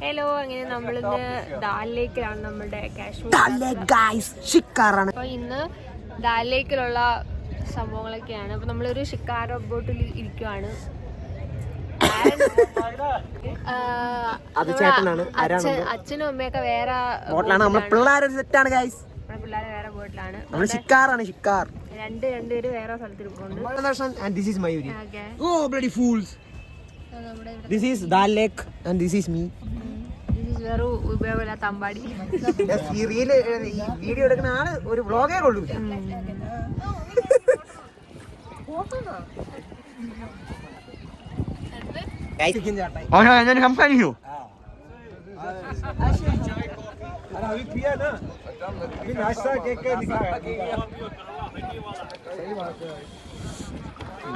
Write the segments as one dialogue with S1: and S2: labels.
S1: Hello, അങ്ങനെ നമ്മളിന്ന് ദാൽ ലേക്കിലാണ് നമ്മുടെ കാശ്മീർ. അപ്പൊ ഇന്ന് ദാൽ ലേക്കിലുള്ള സംഭവങ്ങളൊക്കെയാണ്. അപ്പൊ നമ്മളൊരു ഷിക്കാര ബോട്ടിൽ ഇരിക്കുവാണ്. അച്ഛനും അമ്മയൊക്കെ വേറെ പിള്ളേരെ വേറെ ബോട്ടിലാണ്. രണ്ടുപേര് വേറെ സ്ഥലത്തിരിപ്പുണ്ട്.
S2: This is Dal Lake and this is me.
S1: This is veru ubeyala tambadi.
S2: Yes, ഈ വീഡിയോ എടുക്കുന്ന ആള് ഒരു വ്ലോഗേ കൊള്ളൂല.
S3: और ഞാൻ സംസാരിക്കൂ.
S2: अरे अभी पिया ना, अभी नाश्ता के दिखाया. सही बात है.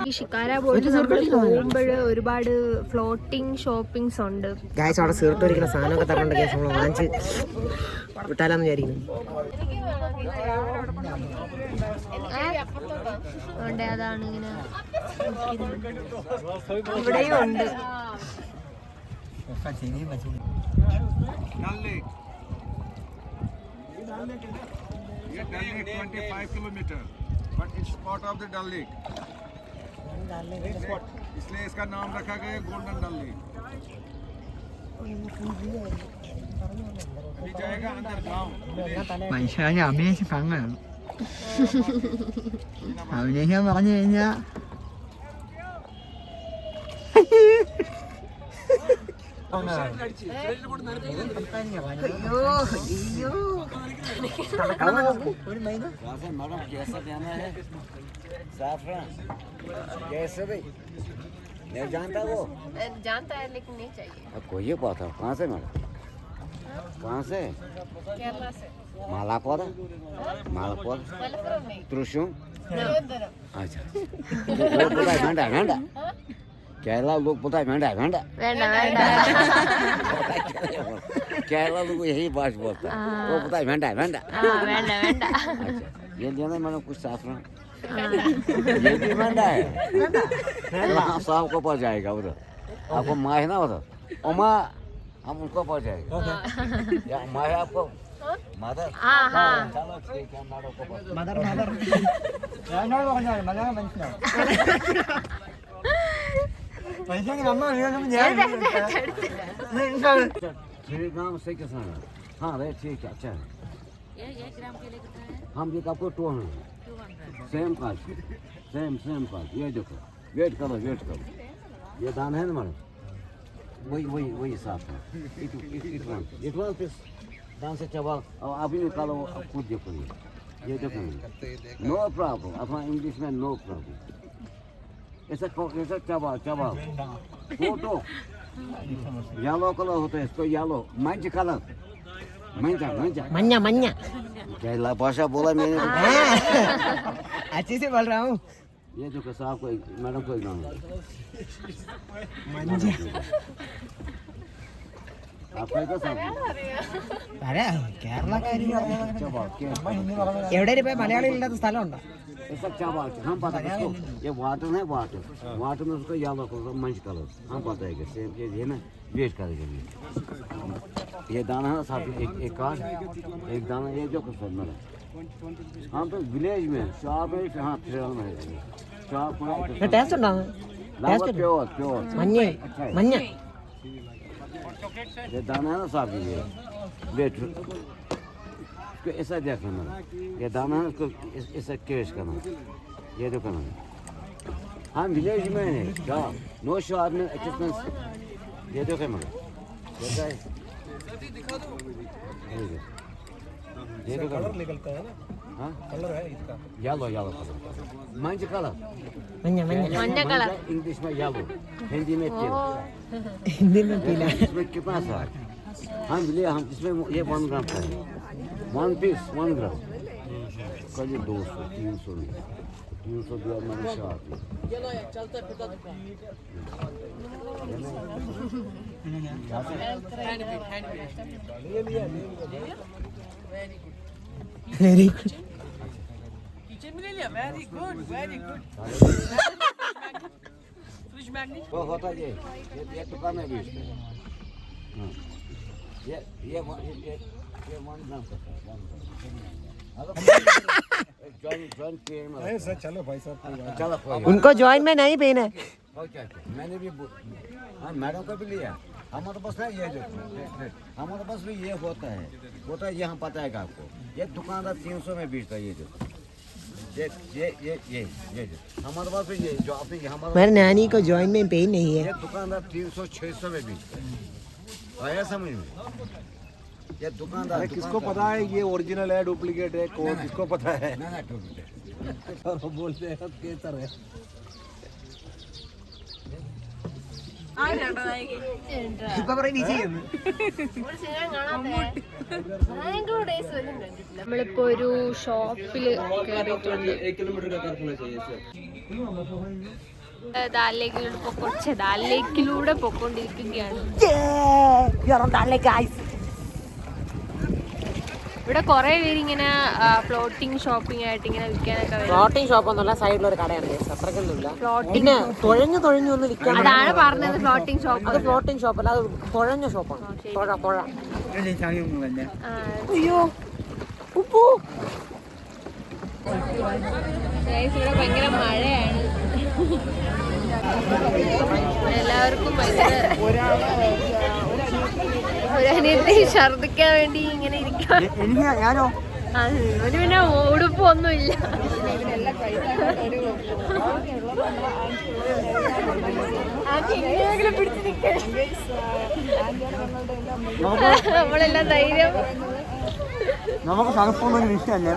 S1: ഈ ഷിക്കാര ബോട്ടിൽ നമ്മൾ പോകുമ്പോൾ ഒരുപാട് ഫ്ലോട്ടിംഗ് ഷോപ്പിംഗ്സ് ഉണ്ട്.
S2: ഗൈസ് അവിടെ സീർട്ട് ഒരിക്കുന്ന സാധനമൊക്കെ തരണ്ട കേസ് നമ്മൾ വാങ്ങിച്ച് വിട്ടാലാന്ന് വിചാരിക്കുന്നു.
S1: അതാണ് ഇങ്ങനെ ഇവിടെയും ഉണ്ട്.
S4: इसलिए इसका नाम रखा गया गोल्डन डल लेक. अभी जाएगा अंदर गांव.
S3: മനുഷ്യനെ അഭിനയിച്ച് കങ്ങാണ്. അഭിനയിക്കാൻ പറഞ്ഞു കഴിഞ്ഞാ
S5: कैसे भाई नहीं जानता वो
S1: जानता है लेकिन नहीं चाहिए.
S5: अब कोई ये पता कहाँ से मैडम कहाँ से
S1: केरला से.
S5: मालापुर मालापुर त्रिशूल अच्छा लोग पता है घंटा घंटा केरला लोग पता है घंटा घंटा
S1: വേണ്ട വേണ്ട.
S5: केरला लोग यही बात बोलता है वो पता है घंटा घंटा
S1: വേണ്ട വേണ്ട.
S5: अच्छा ये लेना मैडम कुछ साफरान ये भी मंडा है हाँ साहब को पड़ जाएगा उधर आपको माँ है ना उधर उमा हम उनको पड़ जाएगा या माँ है आपको मदर चलो ठीक है मारो को
S2: മദർ
S5: ग्राम से किसान है हाँ रे ठीक है अच्छा है हम भी आपको 200 सेम कास्ट सेम कास्ट ये देखो वेट करो ये दान है ना मैडम वही साफ है इट वन पीस दान से चबा और अभी निकालो खुद देखो ये देखो नो प्रॉब्लम अपना इंग्लिश में नो प्रॉब्लम ऐसा चबा फोटो येलो कलर होता है इसको येलो मंच कलर
S2: മഞ്ഞ മഞ്ഞ
S5: केरला भाषा बोला मैंने
S2: अच्छे से बोल रहा हूँ.
S5: ये जो साहब को मैडम को नाम आपका क्या साहब
S2: അരെ കേരളക്കാരി എവിടെ ഇപ്പൊ മലയാളി ഇല്ലാത്ത സ്ഥലമുണ്ടോ?
S5: ऐसा क्या बात है हम पता है ये वाटर है वाटर में उसको येलो कलर मंच कलर हम पता है कि सेम ये ना वेट करेंगे ये दाना है साहब एक कार्ड एक दाना ये जो कुछ मेरा हम तो विलेज में शॉप है हाँ ट्रेल में शॉप में
S2: ടേസ്റ്റ് ഉണ്ടോ?
S5: प्योर
S2: മഞ്ഞ മഞ്ഞ
S5: ये दाना है ना साहब ये वेट इसको ऐसा देखना मेरा ये दाना है इसको ऐसा केश करना ये जो करना हम विलेज में है क्या नो शॉप में अचीवमेंट ये जो क्या मेरा ये कलर निकलता है ना हाँ कलर है इसका येलो कलर मंच कलर
S1: മഞ്ഞ കളർ
S5: इंग्लिश में येलो हिंदी में पीला
S2: हिंदी में पीला
S5: इसमें कितना सा हम इसमें ये 1 ग्राम का है 1 पीस 1 ग्राम कभी 200 300 दिया मैंने shop
S2: very good
S6: Very good. Fridge magnet.
S5: वो होता ये दुकान में बेचते हैं ये 1 ग्राम का जॉइंट पेन में
S4: चलो भाई साहब
S5: चलो
S2: उनको जॉइंट में नहीं पेन है।
S5: मैंने भी हाँ मैडम को भी लिया। हमारे पास ना ये जो हमारे पास भी ये होता है यहाँ पता है आपको। ये दुकानदार 300 में बेचता है। ये जो ये हमारे पास भी ये जो आपने हमारे
S2: मेरे नानी को जॉइंट में पेन नहीं है।
S5: ये दुकानदार 300-600 में बेचता है। आया समझ में? ये दुकानदार
S4: किसको पता है ये ओरिजिनल है डुप्लीकेट है कौन किसको पता है?
S5: ना डुप्लीकेट
S4: बोलते हैं केसर है।
S1: നമ്മളിപ്പോ ഒരു ഷോപ്പില് കയറിയിട്ടുണ്ട്. ദാലിലേക്കിലൂടെ പൊക്കോണ്ടിരിക്കുകയാണ്. ഇവിടെ കൊറേ പേര് ഇങ്ങനെ ഫ്ലോട്ടിങ് ഷോപ്പിംഗ് ആയിട്ട് ഇങ്ങനെ വിൽക്കാനൊക്കെ വരും.
S2: ഫ്ലോട്ടിംഗ് ഷോപ്പ് ഒന്നുമില്ല, സൈഡിലൊരു കടയാണ്. അത്രക്കൊന്നുമില്ല. പിന്നെ തുഴഞ്ഞു ഒന്ന് വിൽക്കാൻ.
S1: അതാണ് പറഞ്ഞത് ഫ്ലോട്ടിംഗ് ഷോപ്പ്.
S2: അത് ഫ്ലോട്ടിംഗ് ഷോപ്പ് അല്ല, അത് തുഴഞ്ഞ ഷോപ്പാണ്. തുഴ അയ്യോ ഉപ്പു.
S1: ഇവിടെ ഭയങ്കര മഴയാണ്. എല്ലാവർക്കും ഒരനിയത്തെ ഛർദിക്കാൻ വേണ്ടി ഇങ്ങനെ ഇരിക്കാം.
S2: ഞാനോ
S1: ഒരു പിന്നെ ഉടുപ്പൊന്നുമില്ല. പിടിച്ചു നിൽക്കണം. നമ്മളെല്ലാം ധൈര്യം.
S3: നമുക്ക് തണുപ്പൊന്നും ഇഷ്ടമല്ല.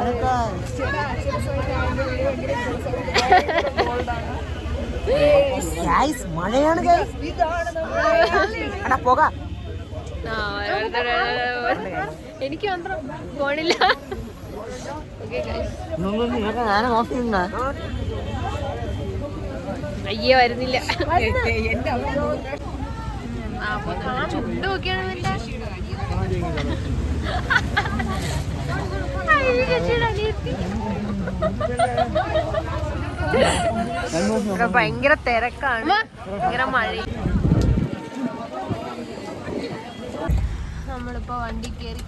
S2: മഴയാണ് പോക.
S1: എനിക്ക് മാത്രം പോണില്ല. അയ്യേ വരുന്നില്ല. ചുണ്ട് നോക്കിയാണ് ഭയങ്കര തിരക്കാണ്, ഭയങ്കര മഴ. നമ്മളിപ്പോ വണ്ടി കയറി.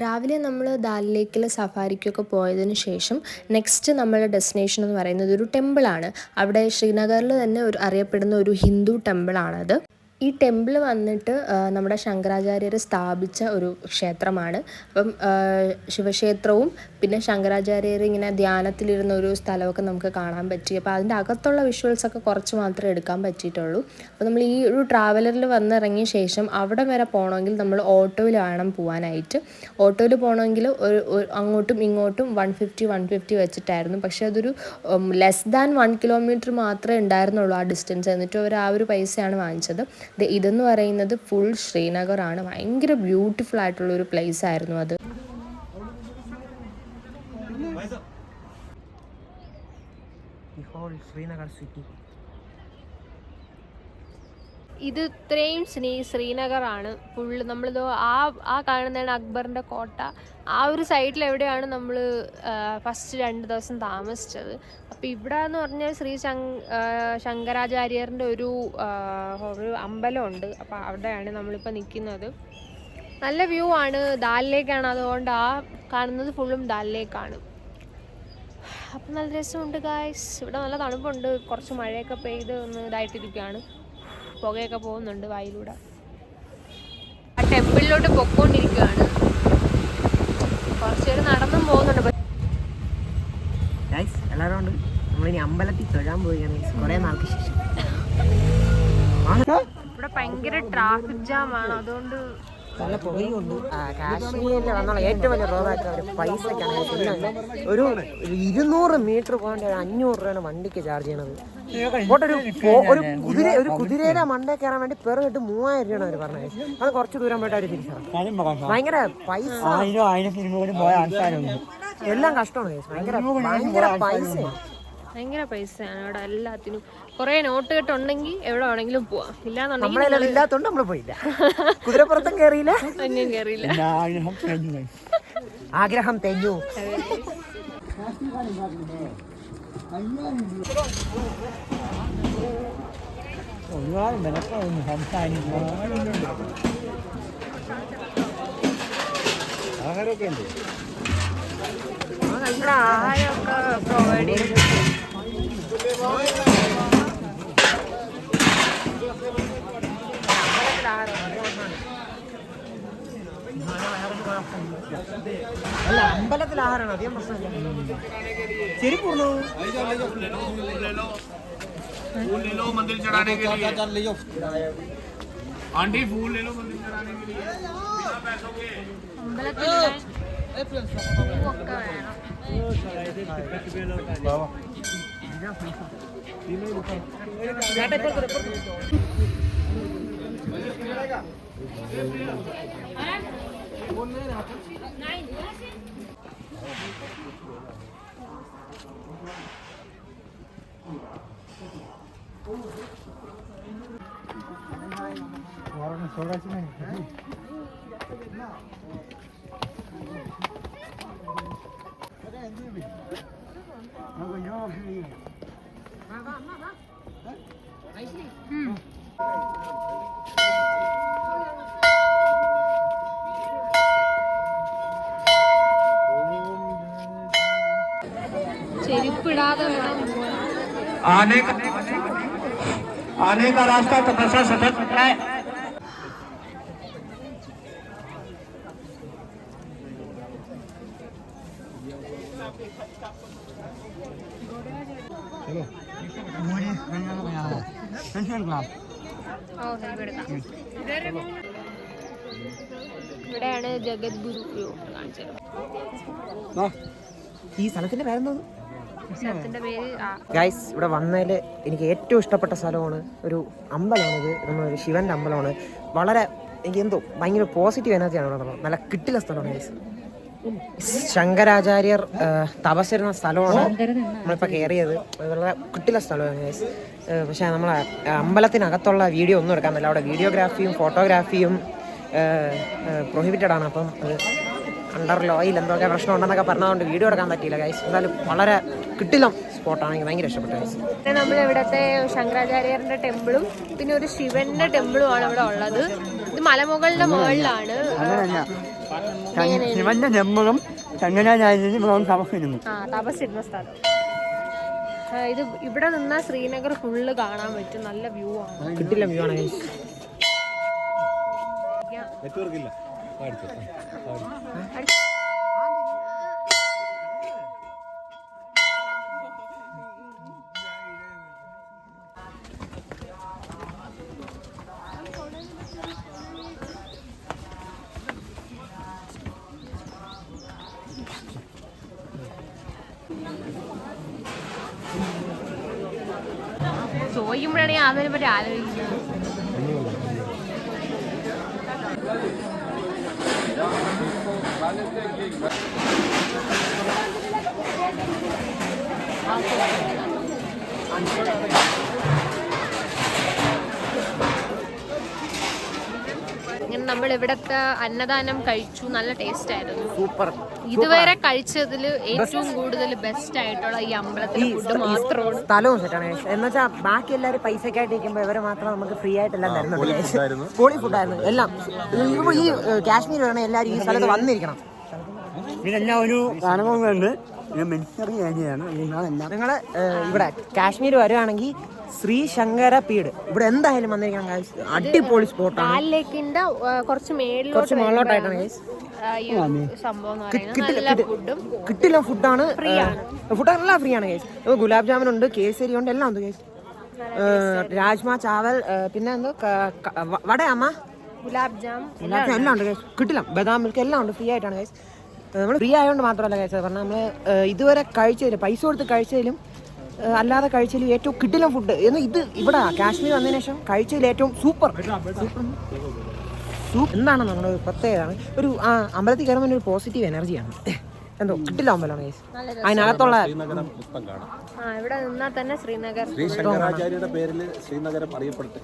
S6: രാവിലെ നമ്മൾ ദാൽ ലേക്കിൽ സഫാരിക്കൊക്കെ പോയതിന് ശേഷം നെക്സ്റ്റ് നമ്മളുടെ ഡെസ്റ്റിനേഷൻ എന്ന് പറയുന്നത് ഒരു ടെമ്പിളാണ്. അവിടെ ശ്രീനഗറിൽ തന്നെ അറിയപ്പെടുന്ന ഒരു ഹിന്ദു ടെമ്പിളാണത്. ഈ ടെമ്പിൾ വന്നിട്ട് നമ്മുടെ ശങ്കരാചാര്യർ സ്ഥാപിച്ച ഒരു ക്ഷേത്രമാണ്. അപ്പം ശിവക്ഷേത്രവും പിന്നെ ശങ്കരാചാര്യർ ഇങ്ങനെ ധ്യാനത്തിലിരുന്ന ഒരു സ്ഥലമൊക്കെ നമുക്ക് കാണാൻ പറ്റി. അപ്പോൾ അതിൻ്റെ അകത്തുള്ള വിഷ്വൽസൊക്കെ കുറച്ച് മാത്രമേ എടുക്കാൻ പറ്റിയിട്ടുള്ളൂ. അപ്പോൾ നമ്മൾ ഈ ഒരു ട്രാവലറിൽ വന്നിറങ്ങിയ ശേഷം അവിടെ വരെ പോകണമെങ്കിൽ നമ്മൾ ഓട്ടോയിൽ വേണം പോകാനായിട്ട്. ഓട്ടോയിൽ പോകണമെങ്കിൽ അങ്ങോട്ടും ഇങ്ങോട്ടും 150 വെച്ചിട്ടായിരുന്നു. പക്ഷേ അതൊരു ലെസ് ദാൻ 1 കിലോമീറ്റർ മാത്രമേ ഉണ്ടായിരുന്നുള്ളൂ ആ ഡിസ്റ്റൻസ്. എന്നിട്ട് അവർ ആ ഒരു പൈസയാണ് വാങ്ങിച്ചത്. ഇതെന്ന് പറയുന്നത് ഫുൾ ശ്രീനഗറാണ്. ഭയങ്കര ബ്യൂട്ടിഫുൾ ആയിട്ടുള്ളൊരു പ്ലേസ് ആയിരുന്നു അത്.
S2: ശ്രീനഗർ സിറ്റി.
S1: ഇത് ഇത്രയും ശ്രീനഗറാണ് ഫുള്ള്. നമ്മളിത് ആ കാണുന്നതാണ് അക്ബറിൻ്റെ കോട്ട. ആ ഒരു സൈഡിൽ എവിടെയാണ് നമ്മൾ ഫസ്റ്റ് 2 ദിവസം താമസിച്ചത്. അപ്പോൾ ഇവിടെ എന്ന് പറഞ്ഞാൽ ശങ്കരാചാര്യറിൻ്റെ ഒരു അമ്പലമുണ്ട്. അപ്പോൾ അവിടെയാണ് നമ്മളിപ്പോൾ നിൽക്കുന്നത്. നല്ല വ്യൂ ആണ്. ദാൽ ലേക്കാണ്, അതുകൊണ്ട് ആ കാണുന്നത് ഫുള്ളും ദാൽ ലേക്കാണ്. അപ്പം നല്ല രസമുണ്ട് ഗായ്സ്. ഇവിടെ നല്ല തണുപ്പുണ്ട്. കുറച്ച് മഴയൊക്കെ പെയ്ത് ഒന്ന് ഇതായിട്ടിരിക്കുകയാണ്. പുകയൊക്കെ പോകുന്നുണ്ട് വായിലൂടെ. ആ ടെമ്പിളിലോട്ട് പൊക്കോണ്ടിരിക്കുകയാണ്. കുറച്ചേരം നടന്നും പോകുന്നുണ്ട്.
S2: എല്ലാവരും ഉണ്ട്. നമ്മളിനി അമ്പലത്തിൽ തൊഴാൻ പോവുകയാണ് കുറേ നാൾക്ക് ശേഷം.
S1: ഇവിടെ ഭയങ്കര ട്രാഫിക് ജാമാണ്, അതുകൊണ്ട്
S2: നല്ല പുകയുണ്ട്. കാശ്മീരിൽ വന്നുള്ള ഏറ്റവും വലിയ ഡ്രോബാക്ക് അവർ പൈസക്കാണ്. പിന്നെ ഒരു 200 മീറ്റർ പോകേണ്ട 500 രൂപയാണ് വണ്ടിക്ക് ചാർജ് ചെയ്യണത്. ഒരു കുതിരയുടെ മണ്ടേ കയറാൻ വേണ്ടി പെറുകിട്ട് 3000 രൂപയാണ് അവർ പറഞ്ഞത്. അത് കുറച്ച് ദൂരം പോയിട്ട് അവർ തിരിച്ചറിയാം. ഭയങ്കര പൈസ, എല്ലാം കഷ്ടമാണ്. ഭയങ്കര പൈസയാണ്.
S1: ഭയങ്കര പൈസയാണ് ഇവിടെ എല്ലാത്തിനും. കുറേ നോട്ട് കെട്ടുണ്ടെങ്കിൽ എവിടെ വേണമെങ്കിലും പോവാം. ഇല്ലാന്നുണ്ടെങ്കിൽ
S2: ഇല്ലാത്തോണ്ട് നമ്മള് പോയില്ല. കുതിരപ്പുറത്തും കയറിയില്ല,
S1: ഒന്നും കയറിയില്ല.
S2: ആഗ്രഹം തെഞ്ഞു.
S3: ആഹാരമൊക്കെ ഉണ്ട്.
S1: ഇവിടെ ആഹാരമൊക്കെ പ്രൊവൈഡ് ചെയ്യും.
S2: അല്ല, അമ്പലത്തിൽ ആഹാരമാണ് അധികം പ്രശ്നമില്ല. ശരി പൂർണ്ണ
S4: फूल ले लो मंदिर चढ़ाने के लिए। आंटी फूल ले लो मंदिर चढ़ाने के लिए बिना पैसों के।
S1: അമ്പലത്തിൽ പൂവൊക്കെ വേണം. ചെരുപ്പിടാതെ വേണം പോകാൻ.
S3: आने का रास्ता तपस्या सतत है। चलो
S1: ഇവിടെയാണ് ജഗദ്ഗുരു കാണിച്ചത്.
S2: ഈ സ്ഥലത്തിന്റെ പേരെന്തോ?
S1: സ്ഥലത്തിന്റെ പേര്
S2: ഗൈസ്, ഇവിടെ വന്നതിൽ എനിക്ക് ഏറ്റവും ഇഷ്ടപ്പെട്ട സ്ഥലമാണ് ഒരു അമ്പലമാണിത്. നമ്മളൊരു ശിവന്റെ അമ്പലമാണ്. വളരെ എനിക്ക് എന്തോ ഭയങ്കര പോസിറ്റീവ് എനർജിയാണ് ഇവിടെ ഉള്ളത്. നല്ല കിട്ടില്ല സ്ഥലമാണ് ഗൈസ്. ശങ്കരാചാര്യർ തപസ്സിരുന്ന സ്ഥലമാണ് നമ്മളിപ്പോൾ കയറിയത്. വളരെ കിട്ടില്ല സ്ഥലമാണ് ഗൈസ്. പക്ഷേ നമ്മളെ അമ്പലത്തിനകത്തുള്ള വീഡിയോ ഒന്നും എടുക്കാൻ പറ്റില്ല. അവിടെ വീഡിയോഗ്രാഫിയും ഫോട്ടോഗ്രാഫിയും പ്രൊഹിബിറ്റഡ് ആണ്. അപ്പം അത് അണ്ടർ ലോയിൽ എന്തൊക്കെ പ്രശ്നം ഉണ്ടെന്നൊക്കെ പറഞ്ഞതുകൊണ്ട് വീഡിയോ എടുക്കാൻ പറ്റിയില്ല ഗൈസ്. എന്തായാലും വളരെ കിട്ടില്ല സ്പോട്ടാണ്. എനിക്ക് ഭയങ്കര ഇഷ്ടപ്പെട്ടു ഗൈസ്.
S1: പിന്നെ നമ്മൾ ഇവിടുത്തെ ശങ്കരാചാര്യരുടെ ടെമ്പിളും പിന്നെ ഒരു ശിവന്റെ ടെമ്പിളും ആണ് ഇവിടെ ഉള്ളത്. ഇത് മലമുകളുടെ മുകളിലാണ്.
S3: ശിവന്റെ നെമ്മകം ശങ്കരാചാര്യനും തപസ്സിരുന്നു.
S1: തപസ്സിരുന്ന സ്ഥലം. ഇത് ഇവിടെ നിന്നാ ശ്രീനഗർ ഫുള്ള് കാണാൻ പറ്റും. നല്ല വ്യൂ ആണ്.
S2: കിട്ടില്ല വ്യൂ ആണ് ഗൈസ്.
S4: നെറ്റ്വർക്ക് ഇല്ല.
S1: ചോദിക്കുമ്പോഴാണ് ഞാൻ അതിനെ പറ്റി ആലോചിക്കുന്നത്. ഇങ്ങനെ നമ്മൾ ഇവിടത്തെ അന്നദാനം കഴിച്ചു. നല്ല ടേസ്റ്റ് ആയിരുന്നു.
S2: സൂപ്പർ.
S1: ഇതുവരെ കഴിച്ചതിൽ ഏറ്റവും കൂടുതൽ ബെസ്റ്റ് ആയിട്ടുള്ള ഈ അമ്പലത്തിലെ ഫുഡ് മാത്രമാണ്.
S2: സ്ഥലവും സെറ്റാണ് എന്ന് വെച്ചാൽ ബാക്കി എല്ലാവരും പൈസക്കായിട്ട് ഇരിക്കുമ്പോൾ ഇവരെ മാത്രം നമുക്ക് ഫ്രീ ആയിട്ടെല്ലാം തരുന്നുണ്ട്. പൊളി ഫുഡായിരുന്നു എല്ലാം. ഈ കാശ്മീർ വേണം എല്ലാവരും ഈ സ്ഥലത്ത് വന്നിരിക്കണം.
S3: ഇതെല്ലാം ഒരു അനുഭവമുണ്ട്.
S2: നിങ്ങൾ ഇവിടെ കാശ്മീർ വരുവാണെങ്കിൽ ശ്രീ ശങ്കര പീഠ് ഇവിടെ എന്തായാലും വന്നിരിക്കണം. അടിപൊളി സ്പോട്ടാണ്.
S1: ഡാൽ ലേക്കിന്റെ കുറച്ച്
S2: മുകളിലോട്ടായിട്ടാണ്
S1: സംഭവം എന്ന് പറയുന്നത്. നല്ല ഫുഡും
S2: കിട്ടില്ല ഫുഡാണ്. ഫുഡെല്ലാം ഫ്രീ ആണ് ഗൈസ്. ഗുലാബ് ജാമുൻ ഉണ്ട്, കേസരി ഉണ്ട്, എല്ലാം ഉണ്ട് ഗൈസ്. രാജ്മ ചാവൽ, പിന്നെ എന്തോ വടയമ്മ,
S1: ഗുലാബ് ജാം
S2: എല്ലാം ഉണ്ട് ഗൈസ്. കിട്ടില്ല ബദാം മിൽക്ക് എല്ലാം ഉണ്ട്. ഫ്രീ ആയിട്ടാണ് ഗൈസ്. നമ്മൾ ഫ്രീ ആയതുകൊണ്ട് മാത്രമല്ല ഗൈസ് പറഞ്ഞാൽ നമ്മൾ ഇതുവരെ കഴിച്ചതിൽ പൈസ കൊടുത്ത് കഴിച്ചതിലും അല്ലാതെ കഴിച്ചതിലും ഏറ്റവും കിട്ടില്ല ഫുഡ് എന്ന് ഇത് ഇവിടെ കാശ്മീർ വന്നതിന് ശേഷം കഴിച്ചതിൽ ഏറ്റവും സൂപ്പർ എന്താണ് നമ്മുടെ ഒരു പ്രത്യേകതയാണ്. ഒരു അമ്പലത്തിൽ കയറുമ്പോൾ ഒരു പോസിറ്റീവ് എനർജിയാണ്. എന്തോ കിട്ടില്ല അമ്പലമാണ് ഗൈസ്. അതിനകത്തുള്ള
S1: ഇവിടെ നിന്നാൽ തന്നെ ശ്രീനഗർ
S4: ശങ്കരാചാര്യയുടെ പേരിൽ ശ്രീനഗരം അറിയപ്പെട്ടു.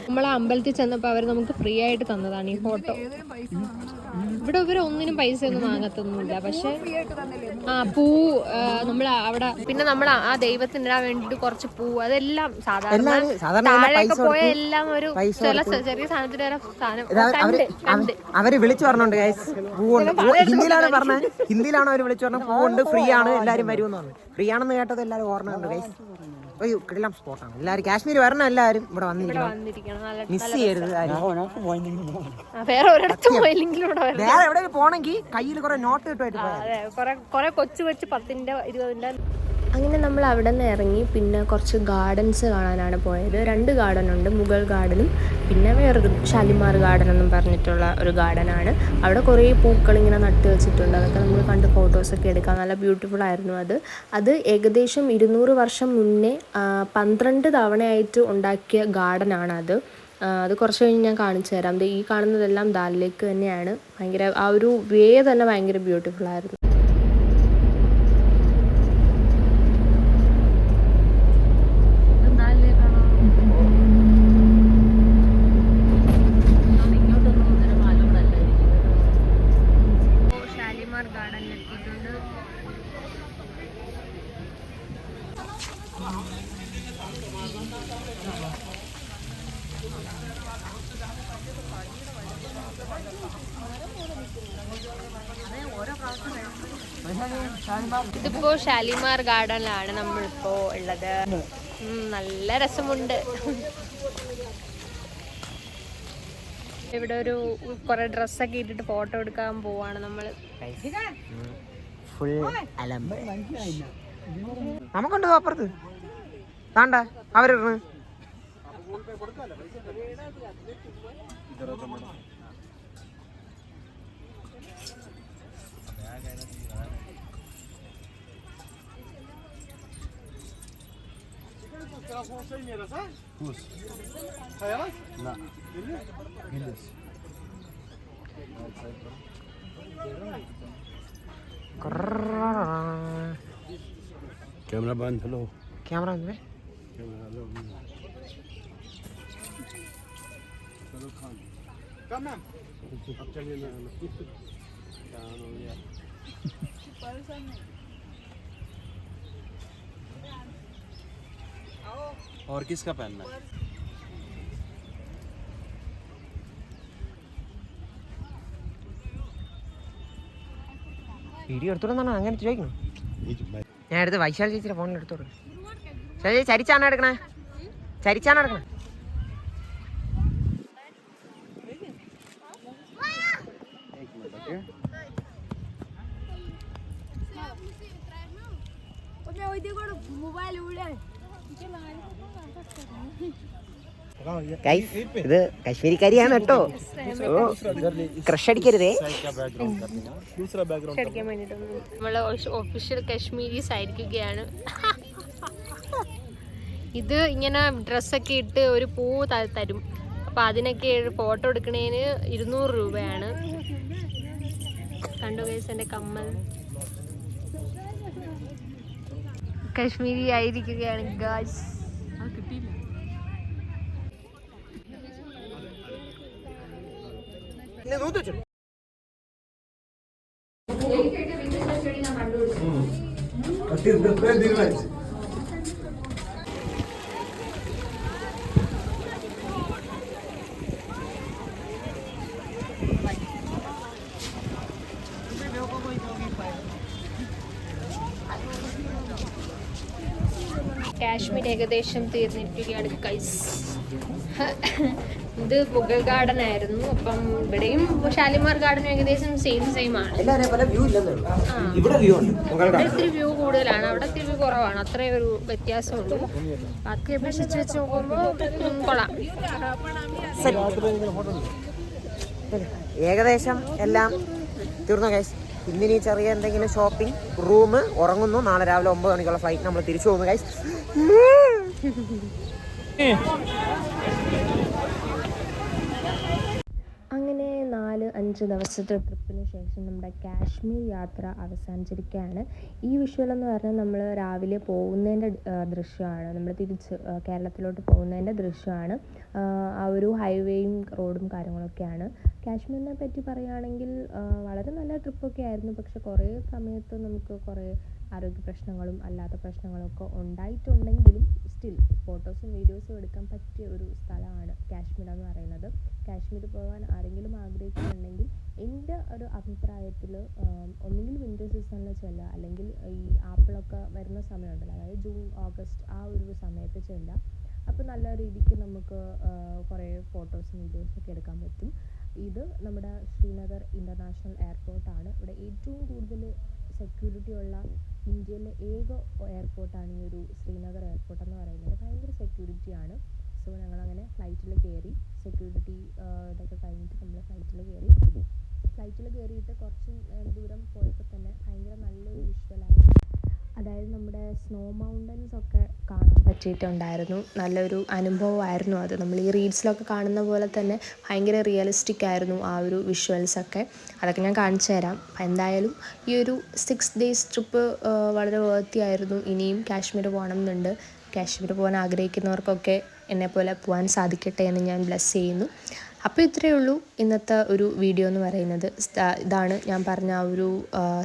S1: നമ്മൾ അമ്പലത്തിൽ ചെന്നപ്പോൾ അവർ നമുക്ക് ഫ്രീ ആയിട്ട് തന്നതാണ് ഈ ഫോട്ടോ. ഇവിടെ ഇവർ ഒന്നിനും പൈസ ഒന്നും വാങ്ങത്തൊന്നുമില്ല. പക്ഷെ പൂ നമ്മൾ അവിടെ പിന്നെ നമ്മൾ ആ ദൈവത്തിന് ഇടാൻ വേണ്ടിട്ട് കുറച്ച് പൂ അതെല്ലാം സാധാരണ താഴെയൊക്കെ പോയ എല്ലാം ഒരു ചില ചെറിയ സാധനത്തിന്
S2: അവര് വിളിച്ചു പറഞ്ഞോണ്ട് ഹിന്ദിയിലാണ് പറഞ്ഞത്. ഹിന്ദിയിലാണ് അവര് വിളിച്ചു പറഞ്ഞത് പൂവുണ്ട്, ഫ്രീ ആണ്, എല്ലാരും വരുമെന്ന് പറഞ്ഞു. ഫ്രീ ആണെന്ന് കേട്ടത് എല്ലാവരും ഓർമ്മയുണ്ട് ഗൈസ്. കിടിലം സ്പോട്ടാണ്. എല്ലാവരും കാശ്മീർ വരണം, എല്ലാവരും ഇവിടെ വന്നിരിക്കണം. മിസ് ചെയ്യരുത്.
S1: വേറെ ഒരിടത്തും പോയില്ലെങ്കിലും
S2: വേറെ എവിടെ പോണെങ്കിൽ കയ്യിൽ കുറെ നോട്ട് കിട്ടുമായിട്ട്
S1: കുറെ കൊച്ചു 10ന്റെ 20ന്റെ.
S6: അങ്ങനെ നമ്മൾ അവിടെ നിന്ന് ഇറങ്ങി പിന്നെ കുറച്ച് ഗാർഡൻസ് കാണാനാണ് പോയത്. 2 ഗാർഡൻ ഉണ്ട്, മുഗൾ ഗാർഡനും പിന്നെ വേറൊരു ഷാലിമാർ ഗാർഡൻ എന്നും പറഞ്ഞിട്ടുള്ള ഒരു ഗാർഡനാണ്. അവിടെ കുറേ പൂക്കൾ ഇങ്ങനെ നട്ട് വെച്ചിട്ടുണ്ട്. അതൊക്കെ നമ്മൾ കണ്ട് ഫോട്ടോസൊക്കെ എടുക്കാം. നല്ല ബ്യൂട്ടിഫുൾ ആയിരുന്നു അത് ഏകദേശം 200 വർഷം മുന്നേ 12 തവണയായിട്ട് ഉണ്ടാക്കിയ ഗാർഡനാണ് അത് കുറച്ച് കഴിഞ്ഞ് ഞാൻ കാണിച്ചു തരാം. ഈ കാണുന്നതെല്ലാം ദാൽ ലേക്ക് തന്നെയാണ്. ഭയങ്കര ആ ഒരു വേ തന്നെ ഭയങ്കര ബ്യൂട്ടിഫുൾ ആയിരുന്നു.
S1: ഇതിപ്പോ ഷാലിമാർ ഗാർഡനിലാണ് നമ്മളിപ്പോ ഉള്ളത്. നല്ല രസമുണ്ട്. ഇവിടെ ഒരു കുറെ ഡ്രസ്സൊക്കെ ഇട്ടിട്ട് ഫോട്ടോ എടുക്കാൻ പോവാണ് നമ്മള്.
S2: നമുക്കുണ്ട് അപ്പുറത്ത് താണ്ട അവരിടണ്.
S5: कैमरा बंद हेलो
S2: कैमरा बंद
S5: चलो खान कम मैम अब चलिए ना हो गया और किसका पहनना है?
S2: വീഡിയോ എടുത്തോളന്നാണ് അങ്ങനെ ചോദിക്കണം. ഞാൻ എടുത്ത് വൈശാൽ ചേച്ചിയുടെ ഫോണിൽ എടുത്തോളൂ. ചേച്ചി ചരിച്ചാണ് എടുക്കണേ, ചരിച്ചാണ് എടുക്കണേ. ഇത് കാശ്മീരിക്കാരിയാണ് കേട്ടോ, ക്രഷ് അടിക്കരുതേ.
S1: നമ്മള് ഒഫീഷ്യൽ കാശ്മീരീസ് ആയിരിക്കുകയാണ്. ഇത് ഇങ്ങനെ ഡ്രസ്സൊക്കെ ഇട്ട് ഒരു പൂ തരും. അപ്പൊ അതിനൊക്കെ ഫോട്ടോ എടുക്കണേന് 200 രൂപയാണ്. കണ്ടു ഗൈസ് എന്റെ കമ്മൽ കാശ്മീരി ആയിരിക്കുകയാണ് ഗൈസ്. കിട്ടിയില്ല. കാശ്മീർ ഏകദേശം തീർന്നിരിക്കുകയാണ് ഗൈസ്. ഇത് മുഗൾ ഗാർഡൻ ആയിരുന്നു. അപ്പം ഇവിടെയും ഷാലിമാർ ഗാർഡനും ഏകദേശം സെയിം ആണ്. ഇത്തിരി വ്യൂ കൂടുതലാണ്, അവിടെ ഇത്തിരി വ്യൂ കുറവാണ്. അത്രയും ഒരു വ്യത്യാസമുള്ളൂ. ബാക്കി അപേക്ഷിച്ച് വെച്ച് നോക്കുമ്പോൾ കൊള്ളാം.
S2: ഏകദേശം എല്ലാം തീർന്നു ഗൈസ്. ഇന്നിനി ചെറിയ എന്തെങ്കിലും ഷോപ്പിംഗ്, റൂം, ഉറങ്ങുന്നു. നാളെ രാവിലെ 9 മണിക്കുള്ള ഫ്ലൈറ്റ് നമ്മൾ തിരിച്ചു പോകുന്നു ഗൈസ്.
S6: അങ്ങനെ 4 5 ദിവസത്തെ ട്രിപ്പിന് ശേഷം നമ്മുടെ കാശ്മീർ യാത്ര അവസാനിച്ചിരിക്കുകയാണ്. ഈ വിഷ്വൽ എന്ന് പറഞ്ഞാൽ നമ്മൾ രാവിലെ പോകുന്നതിൻ്റെ ദൃശ്യമാണ്, നമ്മൾ തിരിച്ച് കേരളത്തിലോട്ട് പോകുന്നതിൻ്റെ ദൃശ്യമാണ്. ആ ഒരു ഹൈവേയും റോഡും കാര്യങ്ങളൊക്കെയാണ്. കാശ്മീരിനെ പറ്റി പറയുകയാണെങ്കിൽ വളരെ നല്ല ട്രിപ്പൊക്കെ ആയിരുന്നു. പക്ഷെ കുറേ സമയത്ത് നമുക്ക് കുറേ ആരോഗ്യ പ്രശ്നങ്ങളും അല്ലാത്ത പ്രശ്നങ്ങളൊക്കെ ഉണ്ടായിട്ടുണ്ടെങ്കിലും സ്റ്റിൽ ഫോട്ടോസും വീഡിയോസും എടുക്കാൻ പറ്റിയ ഒരു സ്ഥലമാണ് കാശ്മീർ എന്ന് പറയുന്നത്. കാശ്മീർ പോകാൻ ആരെങ്കിലും ആഗ്രഹിക്കുന്നുണ്ടെങ്കിൽ എൻ്റെ ഒരു അഭിപ്രായത്തിൽ ഒന്നുകിൽ വിൻ്റർ സീസണിൽ ചെല്ലുക, അല്ലെങ്കിൽ ഈ ആപ്പിളൊക്കെ വരുന്ന സമയമുണ്ടല്ലോ, അതായത് ജൂൺ ഓഗസ്റ്റ് ആ ഒരു സമയത്ത് ചെല്ലുക. അപ്പോൾ നല്ല രീതിക്ക് നമുക്ക് കുറേ ഫോട്ടോസും വീഡിയോസൊക്കെ എടുക്കാൻ പറ്റും. ഇത് നമ്മുടെ ശ്രീനഗർ ഇൻ്റർനാഷണൽ എയർപോർട്ടാണ്. ഇവിടെ ഏറ്റവും കൂടുതൽ സെക്യൂരിറ്റി ഉള്ള ഇന്ത്യയിലെ ഏക എയർപോർട്ടാണ് ഈ ഒരു ശ്രീനഗർ എയർപോർട്ട് എന്ന് പറയുന്നത്. ഭയങ്കര സെക്യൂരിറ്റിയാണ്. സോ ഞങ്ങളങ്ങനെ ഫ്ലൈറ്റിൽ കയറി, സെക്യൂരിറ്റി ഇതൊക്കെ കഴിഞ്ഞിട്ട് നമ്മൾ ഫ്ലൈറ്റിൽ കയറിയിട്ട് കുറച്ച് ദൂരം പോയപ്പോൾ തന്നെ ഭയങ്കര നല്ലൊരു വിഷ്വലായിരുന്നു. അതായത് നമ്മുടെ സ്നോ മൗണ്ടൻസ് ഒക്കെ കാണാൻ പറ്റിയിട്ടുണ്ടായിരുന്നു. നല്ലൊരു അനുഭവമായിരുന്നു അത്. നമ്മൾ ഈ റീൽസിലൊക്കെ കാണുന്ന പോലെ തന്നെ ഭയങ്കര റിയലിസ്റ്റിക് ആയിരുന്നു ആ ഒരു വിഷ്വൽസൊക്കെ. അതൊക്കെ ഞാൻ കാണിച്ചു തരാം. എന്തായാലും ഈ ഒരു 6 days ട്രിപ്പ് വളരെ വർത്തി ആയിരുന്നു. ഇനിയും കാശ്മീർ പോകണം എന്നുണ്ട്. കാശ്മീർ പോകാൻ ആഗ്രഹിക്കുന്നവർക്കൊക്കെ എന്നെപ്പോലെ പോകാൻ സാധിക്കട്ടെ എന്ന് ഞാൻ ബ്ലെസ് ചെയ്യുന്നു. അപ്പോൾ ഇത്രയേ ഉള്ളൂ ഇന്നത്തെ ഒരു വീഡിയോ എന്ന് പറയുന്നത്. ഇതാണ് ഞാൻ പറഞ്ഞ ആ ഒരു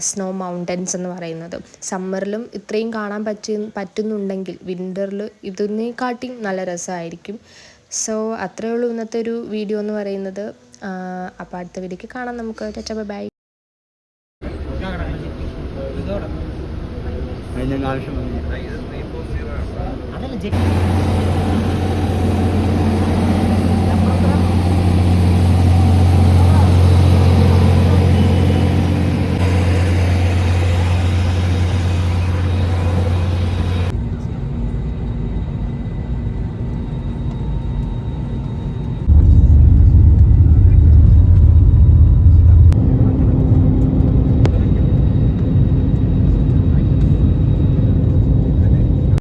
S6: സ്നോ മൗണ്ടൻസ് എന്ന് പറയുന്നത്. സമ്മറിലും ഇത്രയും കാണാൻ പറ്റുന്നുണ്ടെങ്കിൽ വിൻ്ററിൽ ഇതിനെക്കാട്ടിയും നല്ല രസമായിരിക്കും. സോ അത്രയേ ഉള്ളൂ ഇന്നത്തെ ഒരു വീഡിയോ എന്ന് പറയുന്നത്. അപ്പോൾ അടുത്ത വീഡിയോക്ക് കാണാം നമുക്ക്. Tata bye bye.
S4: അതിൻ്റെ ആവശ്യം
S2: അതല്ല